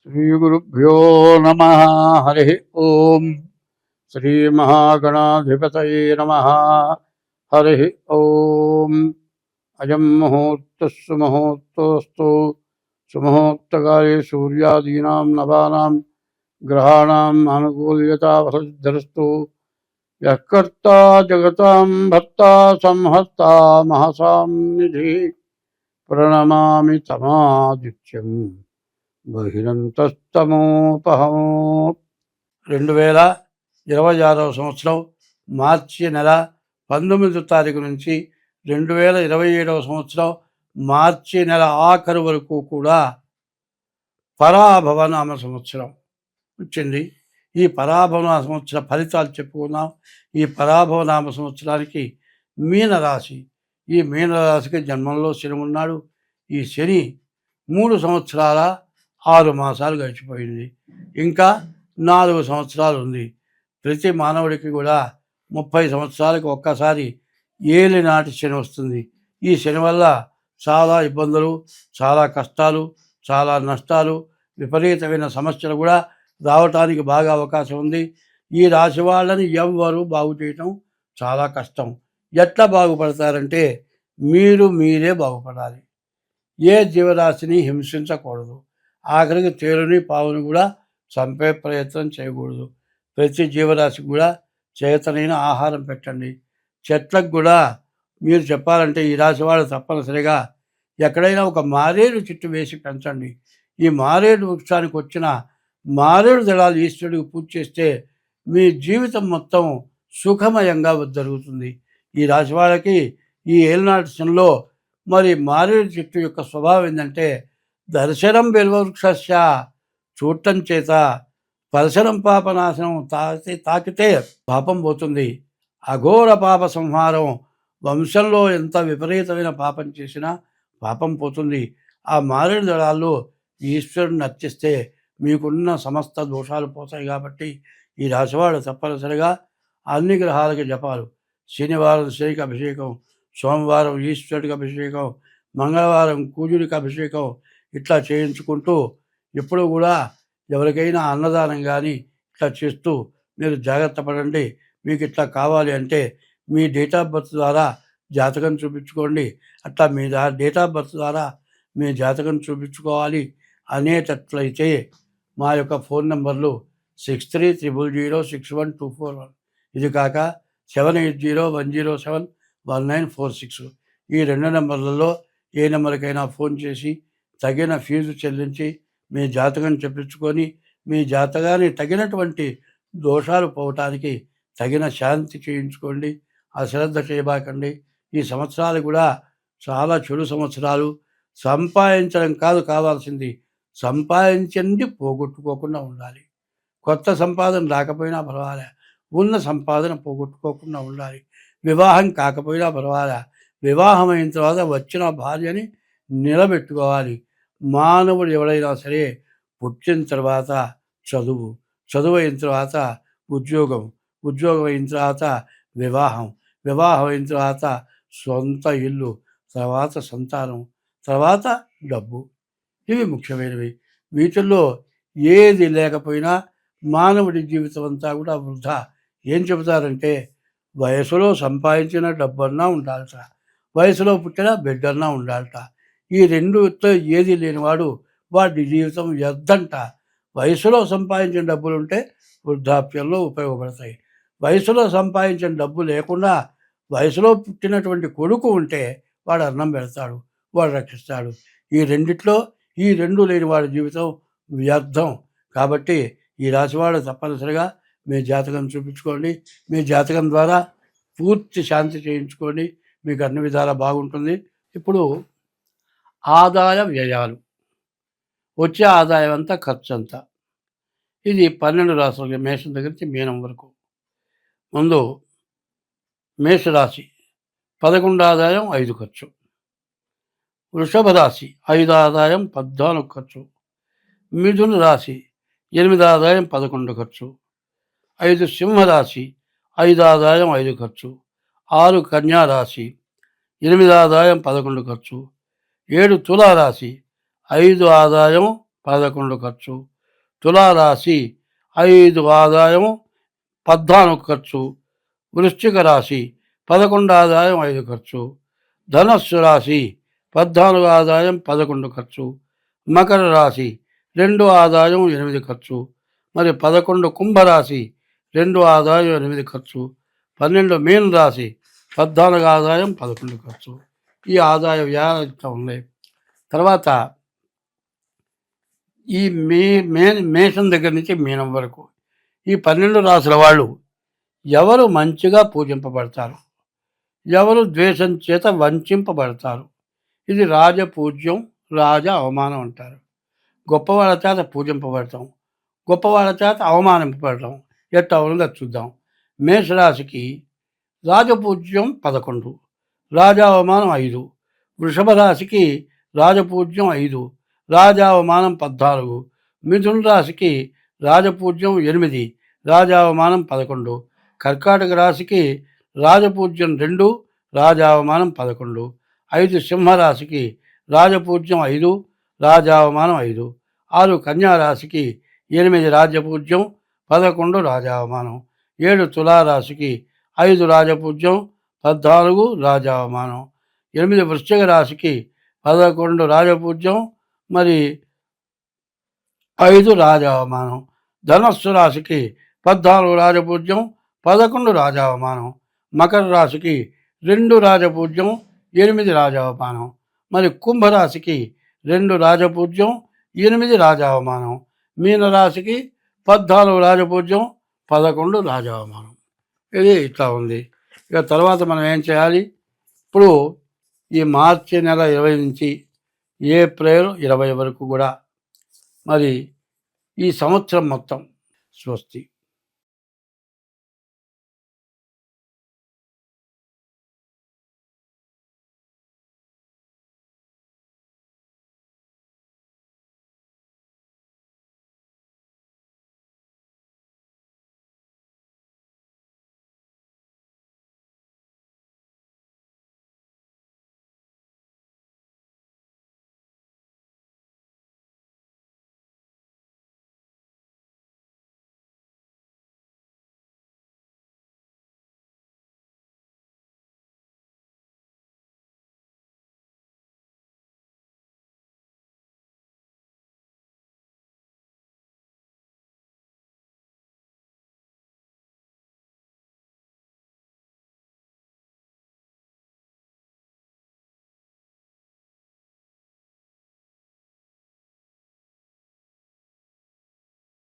శ్రీగురుభ్యో నమః. హరి ఓం. శ్రీమహాగణాధిపతయే నమః. హరి ఓం. అయం ముహూర్తః సుముహూర్తోస్తు. సుముహూర్తకాలే సూర్యాదీనాం నవానాం గ్రహాణాం అనుకూల్యతా వసద్ధరస్తు. యః కర్తా జగతాం భర్తా సంహర్తా మహసాం నిధి. ప్రణమామి తమాదిత్యం బహిరంతస్తమోపహం. 2026 సంవత్సరం మార్చి నెల 19వ తారీఖు నుంచి 2027 సంవత్సరం మార్చి నెల ఆఖరు వరకు కూడా పరాభవనామ సంవత్సరం వచ్చింది. ఈ పరాభవనామ సంవత్సర ఫలితాలు చెప్పుకున్నాం. ఈ పరాభవనామ సంవత్సరానికి మీనరాశి, ఈ మీనరాశికి జన్మంలో శని ఉన్నాడు. ఈ శని 3 సంవత్సరాల 6 మాసాలు గడిచిపోయింది. ఇంకా 4 సంవత్సరాలు ఉంది. ప్రతి మానవుడికి కూడా 30 సంవత్సరాలకు ఒక్కసారి ఏలినాటి శని వస్తుంది. ఈ శని వల్ల చాలా ఇబ్బందులు, చాలా కష్టాలు, చాలా నష్టాలు, విపరీతమైన సమస్యలు కూడా రావటానికి బాగా అవకాశం ఉంది. ఈ రాశి వాళ్ళని ఎవ్వరూ బాగు చేయటం చాలా కష్టం. ఎట్లా బాగుపడతారంటే మీరే బాగుపడాలి. ఏ జీవరాశిని హింసించకూడదు. ఆఖరికి తేలుని పావుని కూడా చంపే ప్రయత్నం చేయకూడదు. ప్రతి జీవరాశికి కూడా చేతనైన ఆహారం పెట్టండి. చెట్లకు కూడా మీరు చెప్పాలంటే ఈ రాశి వాళ్ళు తప్పనిసరిగా ఎక్కడైనా ఒక మారేడు చెట్టు వేసి పెంచండి. ఈ మారేడు వృక్షానికి వచ్చిన మారేడు దళాలు ఈశ్వరుడికి పూజ చేస్తే మీ జీవితం మొత్తం సుఖమయంగా జరుగుతుంది. ఈ రాశి వాళ్ళకి ఈ ఏలినాటి శనిలో మరి మారేడు చెట్టు యొక్క స్వభావం ఏంటంటే దర్శనం బిల్వవృక్షస్య, చూడటం చేత పరశరం పాపనాశనం, తాకితే పాపం పోతుంది. అఘోర పాప సంహారం, వంశంలో ఎంత విపరీతమైన పాపం చేసినా పాపం పోతుంది. ఆ మారేడు దళాల్లో ఈశ్వరుని అర్చిస్తే మీకున్న సమస్త దోషాలు పోతాయి. కాబట్టి ఈ రాశివాడు తప్పనిసరిగా అన్ని గ్రహాలకి జపాలు, శనివారం శనికి అభిషేకం, సోమవారం ఈశ్వరుడికి అభిషేకం, మంగళవారం కూజుడికి అభిషేకం, ఇట్లా చేయించుకుంటూ ఎప్పుడు కూడా ఎవరికైనా అన్నదానం కానీ ఇట్లా చేస్తూ మీరు జాగ్రత్త పడండి. మీకు ఇట్లా కావాలి అంటే మీ డేట్ ఆఫ్ బర్త్ ద్వారా జాతకం చూపించుకోండి. అట్లా మీ డేట్ ఆఫ్ బర్త్ ద్వారా మీ జాతకం చూపించుకోవాలి అనేటట్లయితే మా యొక్క ఫోన్ నెంబర్లు 6300061241, ఇది కాక 7801071946. ఈ 2 నెంబర్లలో ఏ నెంబర్కైనా ఫోన్ చేసి తగిన ఫీజు చెల్లించి మీ జాతకం చెప్పించుకొని మీ జాతకాన్ని తగినటువంటి దోషాలు పోవటానికి తగిన శాంతి చేయించుకోండి. అశ్రద్ధ చేయబాకండి. ఈ సంవత్సరాలు కూడా చాలా చెడు సంవత్సరాలు. సంపాదించడం కాదు కావాల్సింది, సంపాదించింది పోగొట్టుకోకుండా ఉండాలి. కొత్త సంపాదన రాకపోయినా పర్వాలే, ఉన్న సంపాదన పోగొట్టుకోకుండా ఉండాలి. వివాహం కాకపోయినా పర్వాలే, వివాహం అయిన తర్వాత వచ్చిన భార్యని నిలబెట్టుకోవాలి. మానవుడు ఎవడైనా సరే పుట్టిన తర్వాత చదువు అయిన తర్వాత ఉద్యోగం అయిన తర్వాత వివాహం అయిన తర్వాత సొంత ఇల్లు, తర్వాత సంతానం, తర్వాత డబ్బు. ఇవి ముఖ్యమైనవి. వీటిల్లో ఏది లేకపోయినా మానవుడి జీవితం అంతా కూడా వృధా. ఏం చెబుతారంటే వయసులో సంపాదించిన డబ్బన్నా ఉండాలట, వయసులో పుట్టిన బిడ్డన్నా ఉండాలట. ఈ రెండుతో ఏది లేనివాడు వాడి జీవితం వ్యర్థంట. వయసులో సంపాదించిన డబ్బులు ఉంటే వృద్ధాప్యంలో ఉపయోగపడతాయి. వయసులో సంపాదించిన డబ్బు లేకుండా వయసులో పుట్టినటువంటి కొడుకు ఉంటే వాడు అన్నం పెడతాడు, వాడు రక్షిస్తాడు. ఈ రెండిట్లో ఈ రెండు లేని వాడి జీవితం వ్యర్థం. కాబట్టి ఈ రాశివాడు తప్పనిసరిగా మీ జాతకం చూపించుకోండి. మీ జాతకం ద్వారా పూర్తి శాంతి చేయించుకోండి. మీకు అన్ని విధాలా బాగుంటుంది. ఇప్పుడు ఆదాయ వ్యయాలు, వచ్చే ఆదాయం అంతా ఖర్చు అంతా. ఇది 12 రాశులకి, మేషం దగ్గర నుంచి మీనం వరకు. ముందు మేషరాశి 11 ఆదాయం 5 ఖర్చు. వృషభ రాశి 5 ఆదాయం 14 ఖర్చు. మిథున రాశి 8 ఆదాయం 11 ఖర్చు. 5 సింహరాశి 5 ఆదాయం 5 ఖర్చు. 6 కన్యా రాశి 8 ఆదాయం 11 ఖర్చు. 7 తులారాశి 5 ఆదాయం 11 ఖర్చు. తులారాశి 5 ఆదాయం 14 ఖర్చు. వృశ్చిక రాశి 11 ఆదాయం 5 ఖర్చు. ధనస్సు రాశి 14 ఆదాయం 11 ఖర్చు. మకర రాశి 2 ఆదాయం 8 ఖర్చు. మరి 11 కుంభరాశి 2 ఆదాయం 8 ఖర్చు. 12 మీన రాశి 14 ఆదాయం 11 ఖర్చు. ఈ ఆదాయ వ్యయాలు ఉన్నాయి. తర్వాత ఈ మేషం దగ్గర నుంచి మీనం వరకు ఈ 12 రాశుల వాళ్ళు ఎవరు మంచిగా పూజింపబడతారు, ఎవరు ద్వేషం చేత వంచింపబడతారు. ఇది రాజపూజ్యం, రాజ అవమానం అంటారు. గొప్పవాళ్ళ చేత పూజింపబడతాం, గొప్పవాళ్ళ చేత అవమానింపబడతాం. ఎట్లా ఉన్నదో చూద్దాం. మేషరాశికి రాజపూజ్యం 11, రాజా అవమానం 5. వృషభ రాశికి రాజపూజ్యం 5, రాజా అవమానం 14. మిథున రాశికి రాజపూజ్యం 8, రాజా అవమానం 11. కర్కాటక రాశికి రాజపూజ్యం 2, రాజా అవమానం 11. 5 సింహరాశికి రాజపూజ్యం 5, రాజా అవమానం 5. 6 కన్యారాశికి 8 రాజపూజ్యం, 11 రాజా అవమానం. 7 తులారాశికి 5 రాజపూజ్యం, 14 రాజా అవమానం. 8 వృశ్చిక రాశికి 11 రాజపూజ్యం, మరి 5 రాజా అవమానం. ధనస్సు రాశికి 14 రాజపూజ్యం, 11 రాజా అవమానం. మకర రాశికి 2 రాజపూజ్యం, 8 రాజా అవమానం. మరి కుంభరాశికి 2 రాజపూజ్యం, 8 రాజా అవమానం. మీనరాశికి 14 రాజపూజ్యం, 11 రాజా అవమానం. ఇది ఇట్లా ఉంది. ఇక తర్వాత మనం ఏం చేయాలి? ఇప్పుడు ఈ మార్చి నెల 20 నుంచి ఏప్రిల్ 20 వరకు కూడా మరి ఈ సంవత్సరం మొత్తం స్వస్తి.